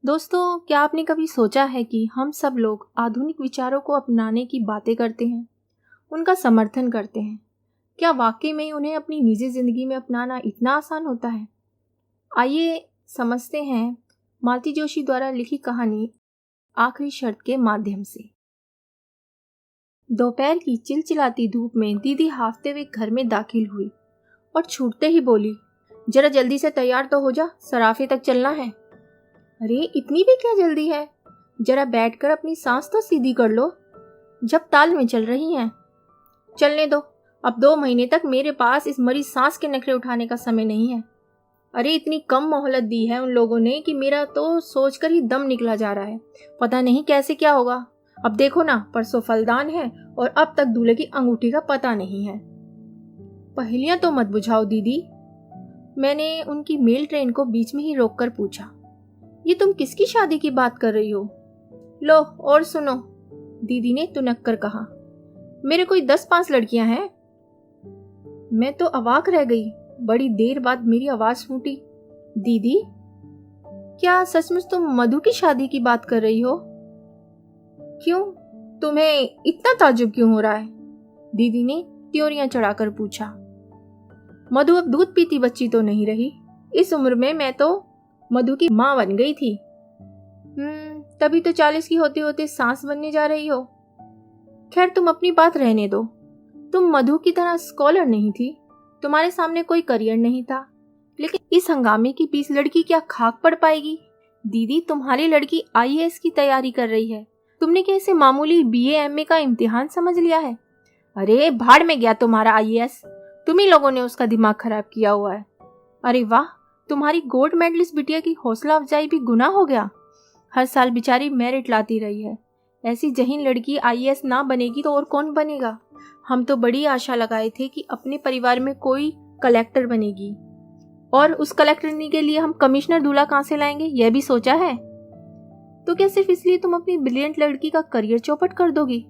दोस्तों, क्या आपने कभी सोचा है कि हम सब लोग आधुनिक विचारों को अपनाने की बातें करते हैं, उनका समर्थन करते हैं? क्या वाकई में उन्हें अपनी निजी जिंदगी में अपनाना इतना आसान होता है? आइए समझते हैं मालती जोशी द्वारा लिखी कहानी आखिरी शर्त के माध्यम से। दोपहर की चिलचिलाती धूप में दीदी हाफते हुए घर में दाखिल हुई और छूटते ही बोली, जरा जल्दी से तैयार तो हो जा, सराफे तक चलना है। अरे इतनी भी क्या जल्दी है? जरा बैठकर अपनी सांस तो सीधी कर लो, जब ताल में चल रही हैं। चलने दो, अब 2 महीने तक मेरे पास इस मरी सांस के नखरे उठाने का समय नहीं है। अरे इतनी कम मोहलत दी है उन लोगों ने कि मेरा तो सोचकर ही दम निकला जा रहा है। पता नहीं कैसे क्या होगा। अब देखो ना, परसों फलदान है और अब तक दूल्हे की अंगूठी का पता नहीं है। पहेलियां तो मत बुझाओ दीदी, मैंने उनकी मेल ट्रेन को बीच में ही रोककर पूछा। ये तुम किसकी शादी की बात कर रही हो? लो और सुनो, दीदी ने तुनक कर कहा। मेरे कोई 10-5 लड़कियां हैं। मैं तो अवाक रह गई। बड़ी देर बाद मेरी आवाज फूटी। दीदी, क्या सचमुच तुम मधु की शादी की बात कर रही हो? क्यों, तुम्हें इतना ताज्जुब क्यों हो रहा है? दीदी ने त्योरियां चढ़ाकर पूछा। मधु अब दूध पीती बच्ची तो नहीं रही। इस उम्र में मैं तो मधु की माँ बन गई थी। तभी तो 40 की होते होते सांस बनने जा रही हो। खैर तुम अपनी बात रहने दो। तुम मधु की तरह स्कॉलर नहीं थी, तुम्हारे सामने कोई करियर नहीं था। लेकिन इस हंगामे की 20 लड़की क्या खाक पड़ पाएगी? दीदी, तुम्हारी लड़की आईएएस की तैयारी कर रही है। तुमने क्या इसे मामूली बीए एमए का इम्तिहान समझ लिया है? अरे भाड़ में गया तुम्हारा आईएएस। तुम ही लोगों ने उसका दिमाग खराब किया हुआ है। अरे वाह, तुम्हारी गोल्ड मेडलिस्ट बिटिया की हौसला अफजाई भी गुनाह हो गया। हर साल बेचारी मेरिट लाती रही है। ऐसी जहीन लड़की आईएएस ना बनेगी तो और कौन बनेगा? हम तो बड़ी आशा लगाए थे कि अपने परिवार में कोई कलेक्टर बनेगी, और उस कलेक्टरनी के लिए हम कमिश्नर दूल्हा कहां से लाएंगे, यह भी सोचा है। तो क्या सिर्फ इसलिए तुम अपनी ब्रिलियंट लड़की का करियर चौपट कर दोगी?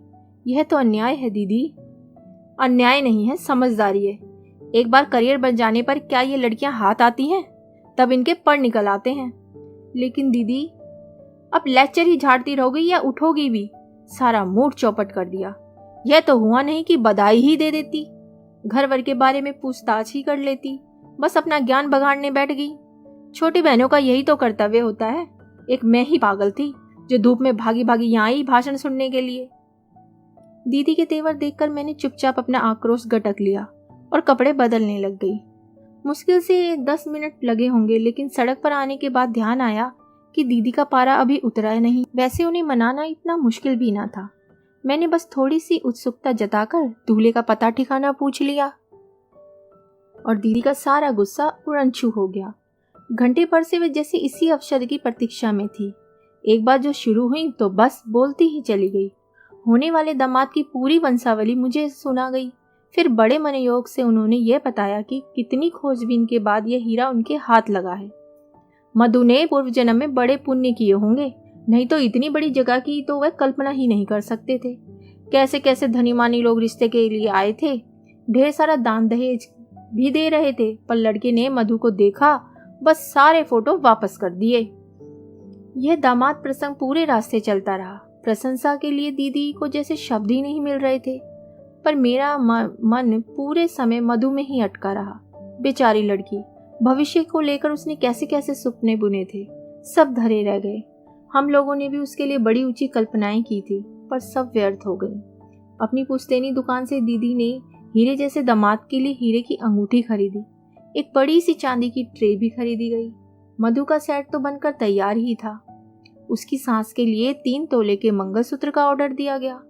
यह तो अन्याय है दीदी। अन्याय नहीं है, समझदारी है। एक बार करियर बन जाने पर क्या ये लड़कियां हाथ आती हैं? तब इनके पर निकल आते हैं। लेकिन दीदी, अब लेक्चर ही झाड़ती रहोगी या उठोगी भी? सारा मूड चौपट कर दिया। यह तो हुआ नहीं कि बधाई ही दे देती, घर वर के बारे में पूछताछ ही कर लेती। बस अपना ज्ञान बघाड़ने बैठ गई। छोटी बहनों का यही तो कर्तव्य होता है। एक मैं ही पागल थी जो धूप में भागी भागी यहाँ आई भाषण सुनने के लिए। दीदी के तेवर देखकर मैंने चुपचाप अपना आक्रोश गटक लिया और कपड़े बदलने लग गई। मुश्किल से 10 मिनट लगे होंगे, लेकिन सड़क पर आने के बाद ध्यान आया कि दीदी का पारा अभी उतरा नहीं। वैसे उन्हें मनाना इतना मुश्किल भी ना था। मैंने बस थोड़ी सी उत्सुकता जताकर दूल्हे का पता ठिकाना पूछ लिया और दीदी का सारा गुस्सा उड़नछू हो गया। घंटे भर से वे जैसे इसी अवसर की प्रतीक्षा में थी। एक बार जो शुरू हुई तो बस बोलती ही चली गई। होने वाले दामाद की पूरी वंशावली मुझे सुना गई। फिर बड़े मनोयोग से उन्होंने यह बताया कि कितनी खोजबीन के बाद यह हीरा उनके हाथ लगा है। मधु ने पूर्व जन्म में बड़े पुण्य किए होंगे, नहीं तो इतनी बड़ी जगह की तो वह कल्पना ही नहीं कर सकते थे। कैसे कैसे धनी मानी लोग रिश्ते के लिए आए थे, ढेर सारा दान दहेज भी दे रहे थे, पर लड़के ने मधु को देखा, बस सारे फोटो वापस कर दिए। यह दामाद प्रसंग पूरे रास्ते चलता रहा। प्रशंसा के लिए दीदी को जैसे शब्द ही नहीं मिल रहे थे, पर मेरा मन पूरे समय मधु में ही अटका रहा। बेचारी लड़की, भविष्य को लेकर उसने कैसे कैसे सपने बुने थे, सब धरे रह गए। हम लोगों ने भी उसके लिए बड़ी ऊंची कल्पनाएं की थी, पर सब व्यर्थ हो गई। अपनी पुश्तैनी दुकान से दीदी ने हीरे जैसे दामाद के लिए हीरे की अंगूठी खरीदी। एक बड़ी सी चांदी की ट्रे भी खरीदी गई। मधु का सेट तो बनकर तैयार ही था। उसकी सास के लिए 3 तोले के मंगलसूत्र का ऑर्डर दिया गया।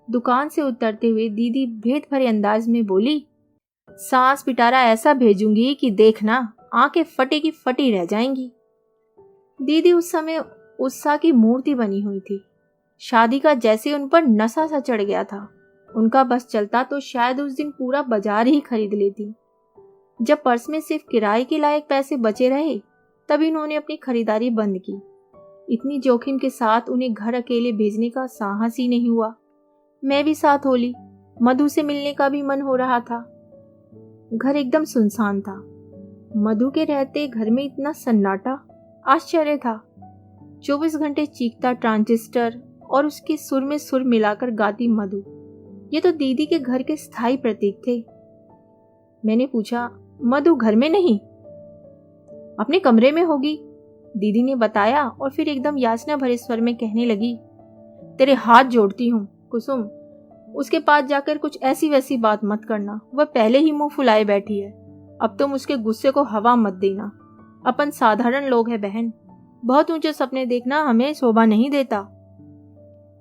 दुकान से उतरते हुए दीदी भेद भरे अंदाज में बोली, सास पिटारा ऐसा भेजूंगी कि देखना, आंखें फटी की फटी रह जाएंगी। दीदी उस समय उत्साह की मूर्ति बनी हुई थी। शादी का जैसे उन पर नशा सा चढ़ गया था। उनका बस चलता तो शायद उस दिन पूरा बाजार ही खरीद लेती। जब पर्स में सिर्फ किराए के लायक पैसे बचे रहे, तभी उन्होंने अपनी खरीदारी बंद की। इतनी जोखिम के साथ उन्हें घर अकेले भेजने का साहस ही नहीं हुआ। मैं भी साथ हो ली। मधु से मिलने का भी मन हो रहा था। घर एकदम सुनसान था। मधु के रहते घर में इतना सन्नाटा, आश्चर्य था। 24 घंटे चीखता ट्रांजिस्टर और उसके सुर में सुर मिलाकर गाती मधु, ये तो दीदी के घर के स्थायी प्रतीक थे। मैंने पूछा, मधु घर में नहीं? अपने कमरे में होगी, दीदी ने बताया और फिर एकदम याचना भरे स्वर में कहने लगी, तेरे हाथ जोड़ती हूँ कुसुम, उसके पास जाकर कुछ ऐसी वैसी बात मत करना, वह पहले ही मुंह फुलाए बैठी है। अब तुम उसके गुस्से को हवा मत देना। अपन साधारण लोग हैं बहन, बहुत ऊंचे सपने देखना हमें शोभा नहीं देता।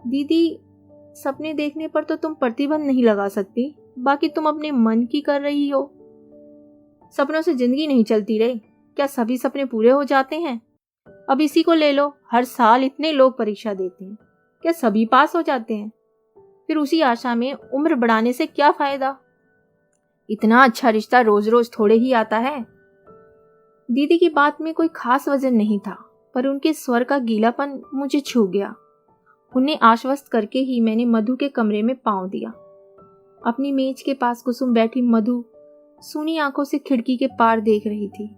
दीदी, सपने देखने पर तो तुम प्रतिबंध नहीं लगा सकती, बाकी तुम अपने मन की कर रही हो। सपनों से जिंदगी नहीं चलती रे, क्या सभी सपने पूरे हो जाते हैं? अब इसी को ले लो, हर साल इतने लोग परीक्षा देते हैं, क्या सभी पास हो जाते हैं? फिर उसी आशा में उम्र बढ़ाने से क्या फायदा? इतना अच्छा रिश्ता रोज रोज थोड़े ही आता है। दीदी की बात में कोई खास वजन नहीं था, पर उनके स्वर का गीलापन मुझे छू गया। उन्हें आश्वस्त करके ही मैंने मधु के कमरे में पांव दिया। अपनी मेज के पास कुसुम बैठी मधु सूनी आंखों से खिड़की के पार देख रही थी।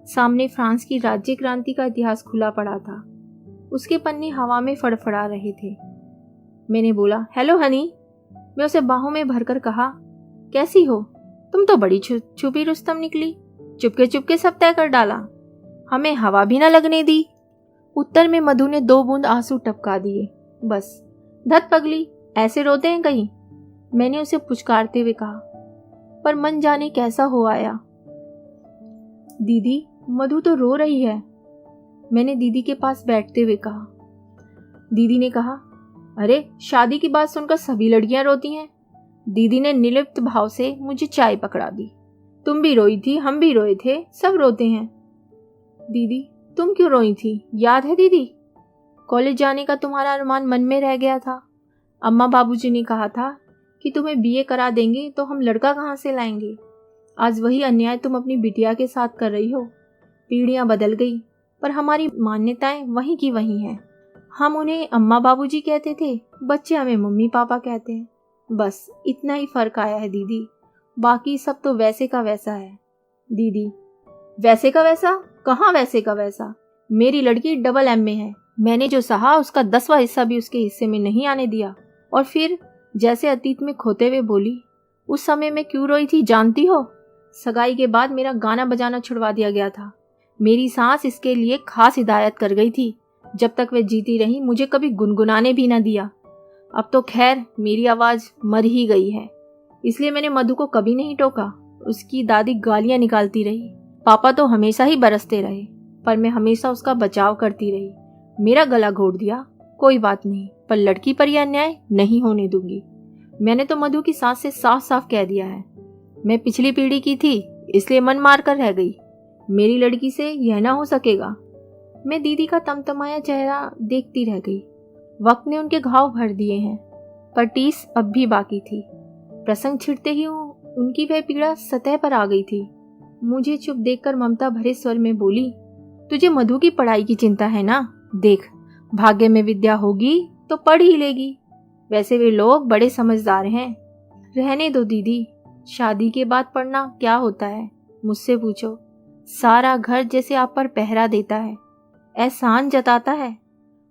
सामने फ्रांस की राज्य क्रांति का इतिहास खुला पड़ा था, उसके पन्ने हवा में फड़फड़ा रहे थे। मैंने बोला, हेलो हनी। मैं उसे बाहों में भरकर कहा, कैसी हो? तुम तो बड़ी छुपी रुस्तम निकली, चुपके चुपके सब तय कर डाला, हमें हवा भी न लगने दी। उत्तर में मधु ने 2 बूंद आंसू टपका दिए। बस, धत पगली, ऐसे रोते हैं कहीं? मैंने उसे पुचकारते हुए कहा, पर मन जाने कैसा हो आया। दीदी, मधु तो रो रही है, मैंने दीदी के पास बैठते हुए कहा। दीदी ने कहा, अरे शादी की बात सुनकर सभी लड़कियां रोती हैं। दीदी ने निर्लिप्त भाव से मुझे चाय पकड़ा दी। तुम भी रोई थी, हम भी रोए थे, सब रोते हैं। दीदी, तुम क्यों रोई थी, याद है दीदी? कॉलेज जाने का तुम्हारा अरमान मन में रह गया था। अम्मा बाबूजी ने कहा था कि तुम्हें बीए करा देंगे तो हम लड़का कहाँ से लाएंगे। आज वही अन्याय तुम अपनी बिटिया के साथ कर रही हो। पीढ़ियां बदल गई, पर हमारी मान्यताएं वहीं की वहीं हैं। हम उन्हें अम्मा बाबूजी कहते थे, बच्चे हमें मम्मी पापा कहते हैं। बस इतना ही फर्क आया है दीदी, बाकी सब तो वैसे का वैसा है। दीदी, वैसे का वैसा? कहाँ वैसे का वैसा? मेरी लड़की डबल एमए है, मैंने जो सहा उसका 10वां हिस्सा भी उसके हिस्से में नहीं आने दिया। और फिर जैसे अतीत में खोते हुए बोली, उस समय मैं क्यों रोई थी जानती हो? सगाई के बाद मेरा गाना बजाना छुड़वा दिया गया था। मेरी सास इसके लिए खास हिदायत कर गई थी। जब तक वे जीती रही मुझे कभी गुनगुनाने भी न दिया। अब तो खैर मेरी आवाज़ मर ही गई है, इसलिए मैंने मधु को कभी नहीं टोका। उसकी दादी गालियां निकालती रही, पापा तो हमेशा ही बरसते रहे, पर मैं हमेशा उसका बचाव करती रही। मेरा गला घोट दिया, कोई बात नहीं, पर लड़की पर यह अन्याय नहीं होने दूंगी। मैंने तो मधु की सास से साफ साफ कह दिया है। मैं पिछली पीढ़ी की थी, इसलिए मन मार कर रह गई। मेरी लड़की से यह ना हो सकेगा। मैं दीदी का तमतमाया चेहरा देखती रह गई। वक्त ने उनके घाव भर दिए हैं, पर टीस अब भी बाकी थी। प्रसंग छिड़ते ही उनकी वह पीड़ा सतह पर आ गई थी। मुझे चुप देखकर ममता भरे स्वर में बोली, तुझे मधु की पढ़ाई की चिंता है ना? देख, भाग्य में विद्या होगी तो पढ़ ही लेगी। वैसे वे लोग बड़े समझदार हैं। रहने दो दीदी, शादी के बाद पढ़ना क्या होता है मुझसे पूछो। सारा घर जैसे आप पर पहरा देता है, एहसान जताता है,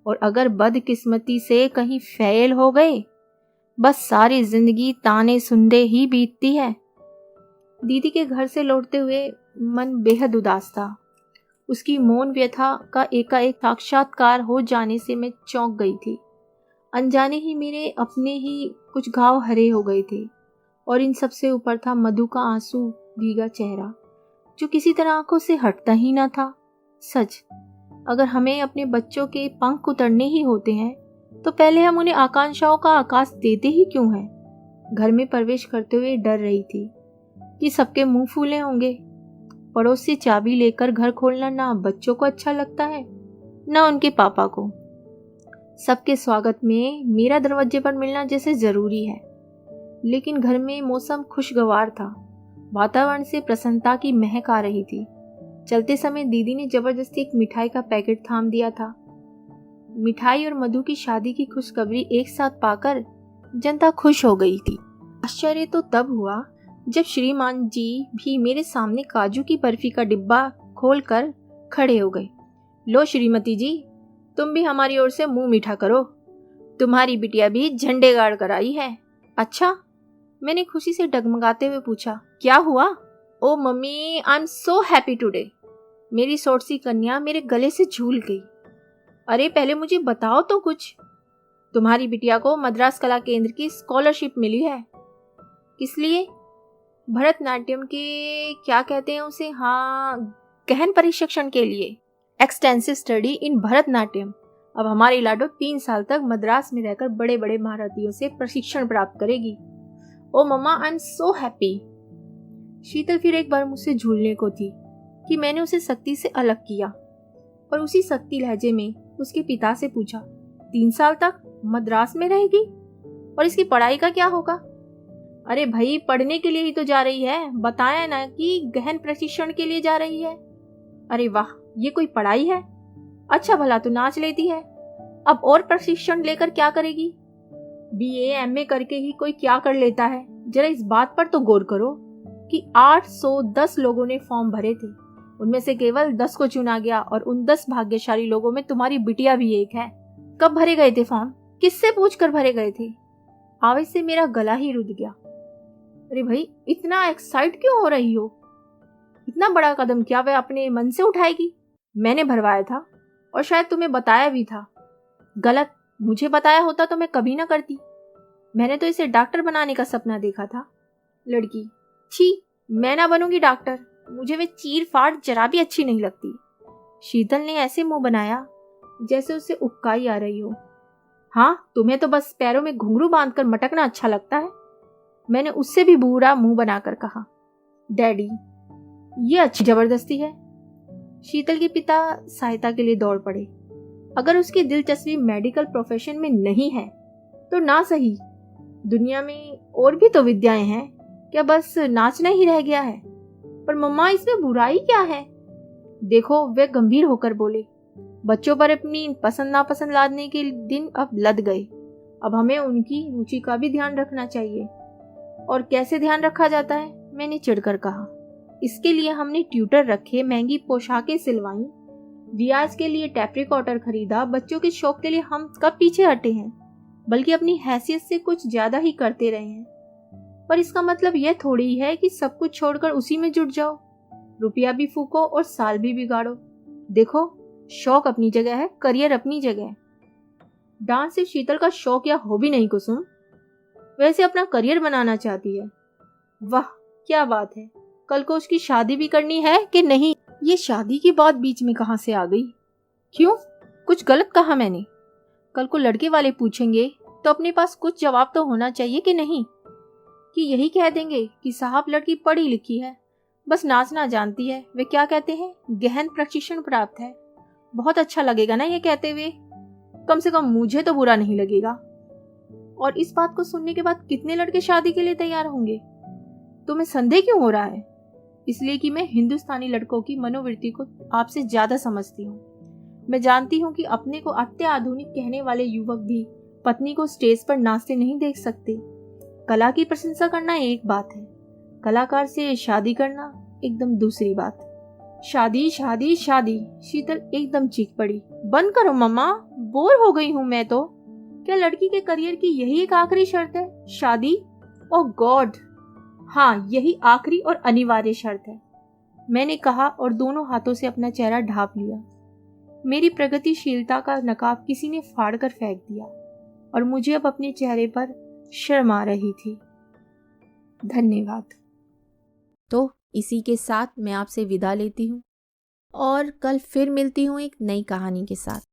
और अगर बदकिस्मती से कहीं फेल हो गए, बस सारी जिंदगी ताने सुनते ही बीतती है। दीदी के घर से लौटते हुए मन बेहद उदास था। उसकी मौन व्यथा का एकाएक साक्षात्कार हो जाने से मैं चौंक गई थी। अनजाने ही मेरे अपने ही कुछ घाव हरे हो गए थे, और इन सबसे ऊपर था मधु का आंसू भीगा चेहरा, जो किसी तरह आंखों से हटता ही ना था। सच, अगर हमें अपने बच्चों के पंख उतरने ही होते हैं तो पहले हम उन्हें आकांक्षाओं का आकाश देते ही क्यों हैं? घर में प्रवेश करते हुए डर रही थी कि सबके मुंह फूले होंगे। पड़ोस से चाबी लेकर घर खोलना ना बच्चों को अच्छा लगता है, ना उनके पापा को। सबके स्वागत में मेरा दरवाजे पर मिलना जैसे जरूरी है। लेकिन घर में मौसम खुशगवार था, वातावरण से प्रसन्नता की महक आ रही थी। चलते समय दीदी ने जबरदस्ती एक मिठाई का पैकेट थाम दिया था। मिठाई और मधु की शादी की खुशखबरी एक साथ पाकर जनता खुश हो गई थी। आश्चर्य तो तब हुआ जब श्रीमान जी भी मेरे सामने काजू की बर्फी का डिब्बा खोलकर खड़े हो गए। लो श्रीमती जी, तुम भी हमारी ओर से मुंह मीठा करो। तुम्हारी बिटिया भी झंडे गाड़ कर आई है। अच्छा, मैंने खुशी से डगमगाते हुए पूछा, क्या हुआ? Oh mummy, I am so happy today. मेरी सोटसी कन्या मेरे गले से झूल गई। अरे पहले मुझे बताओ तो कुछ। तुम्हारी बिटिया को मद्रास कला केंद्र की स्कॉलरशिप मिली है। किस लिए? भरतनाट्यम के क्या कहते हैं उसे, हाँ, गहन प्रशिक्षण के लिए। Extensive study in Bharatanatyam. अब हमारी लाडो 3 साल तक मद्रास में रहकर बड़े बड़े महारथियों से प्रशिक्षण प्राप्त करेगी। ओ मम्मा, आई एम सो हैप्पी। शीतल फिर एक बार मुझसे झूलने को थी कि मैंने उसे सख्ती से अलग किया और उसी सख्ती लहजे में उसके पिता से पूछा, 3 साल तक मद्रास में रहेगी और इसकी पढ़ाई का क्या होगा? अरे भाई, पढ़ने के लिए ही तो जा रही है, बताया ना कि गहन प्रशिक्षण के लिए जा रही है। अरे वाह, ये कोई पढ़ाई है? अच्छा भला तो नाच लेती है, अब और प्रशिक्षण लेकर क्या करेगी? BA MA करके ही कोई क्या कर लेता है? जरा इस बात पर तो गौर करो कि 810 लोगों ने फॉर्म भरे थे, उनमें से केवल 10 को चुना गया और उन 10 भाग्यशाली लोगों में तुम्हारी बिटिया भी एक है। कब भरे गए थे फॉर्म? किससे पूछकर भरे गए थे? आवेश से मेरा गला ही रुध गया। अरे भाई, इतना एक्साइट क्यों हो रही हो? इतना बड़ा कदम क्या वह अपने मन से उठाएगी? मैंने भरवाया था और शायद तुम्हें बताया भी था। गलत, मुझे बताया होता तो मैं कभी ना करती। मैंने तो इसे डॉक्टर बनाने का सपना देखा था। लड़की, छी, मैं ना बनूंगी डॉक्टर, मुझे वे चीर फाड़ जरा भी अच्छी नहीं लगती। शीतल ने ऐसे मुंह बनाया जैसे उसे उबकाई आ रही हो। हाँ, तुम्हें तो बस पैरों में घुंघरू बांधकर मटकना अच्छा लगता है। मैंने उससे भी बुरा मुंह बनाकर कहा। डैडी, ये अच्छी जबरदस्ती है। शीतल के पिता सहायता के लिए दौड़ पड़े। अगर उसकी दिलचस्पी मेडिकल प्रोफेशन में नहीं है तो ना सही, दुनिया में और भी तो विद्याएं हैं, क्या बस नाचना ही रह गया है? पर मम्मा, इसमें बुराई क्या है? देखो, वे गंभीर होकर बोले, बच्चों पर अपनी पसंद नापसंद लादने के दिन अब लद गए। अब हमें उनकी रुचि का भी ध्यान रखना चाहिए। और कैसे ध्यान रखा जाता है? मैंने चिढ़कर कहा। इसके लिए हमने ट्यूटर रखे, महंगी पोशाकें सिलवाई, रियाज के लिए टेप रिकॉर्डर खरीदा। बच्चों के शौक के लिए हम कब पीछे हटे हैं, बल्कि अपनी हैसियत से कुछ ज्यादा ही करते रहे हैं। पर इसका मतलब यह थोड़ी है कि सब कुछ छोड़कर उसी में जुट जाओ, रुपया भी फूको और साल भी बिगाड़ो। देखो, शौक अपनी जगह है, करियर अपनी जगह है। डांस सिर्फ शीतल का शौक या हॉबी नहीं कुसुम, वैसे अपना करियर बनाना चाहती है। वाह, क्या बात है। कल को उसकी शादी भी करनी है कि नहीं? ये शादी की बात बीच में कहां से आ गई? क्यों, कुछ गलत कहा मैंने? कल को लड़के वाले पूछेंगे तो अपने पास कुछ जवाब तो होना चाहिए कि नहीं? कि यही कह देंगे कि साहब, लड़की पढ़ी लिखी है, बस नाचना जानती है, वे क्या कहते हैं, गहन प्रशिक्षण प्राप्त है। बहुत अच्छा लगेगा ना ये कहते हुए? कम से कम मुझे तो बुरा नहीं लगेगा। और इस बात को सुनने के बाद कितने लड़के शादी के लिए तैयार होंगे? तुम्हें संदेह क्यों हो रहा है? इसलिए कि मैं हिंदुस्तानी लड़कों की मनोवृत्ति को आपसे ज्यादा समझती हूँ। मैं जानती हूँ कि अपने को अत्याधुनिक कहने वाले युवक भी पत्नी को स्टेज पर नाचते नहीं देख सकते। कला की प्रशंसा करना एक बात है, कलाकार से शादी करना एकदम दूसरी बात। शादी शादी शादी, शीतल एकदम चीख पड़ी। बंद करो मम्मा, बोर हो गई हूँ मैं तो। क्या लड़की के करियर की यही एक आखिरी शर्त है, शादी? ओह गॉड, हाँ, यही आखिरी और अनिवार्य शर्त है, मैंने कहा और दोनों हाथों से अपना चेहरा ढांप लिया। मेरी प्रगतिशीलता का नकाब किसी ने फाड़कर फेंक दिया और मुझे अब अपने चेहरे पर शर्म आ रही थी। धन्यवाद। तो इसी के साथ मैं आपसे विदा लेती हूँ और कल फिर मिलती हूँ एक नई कहानी के साथ।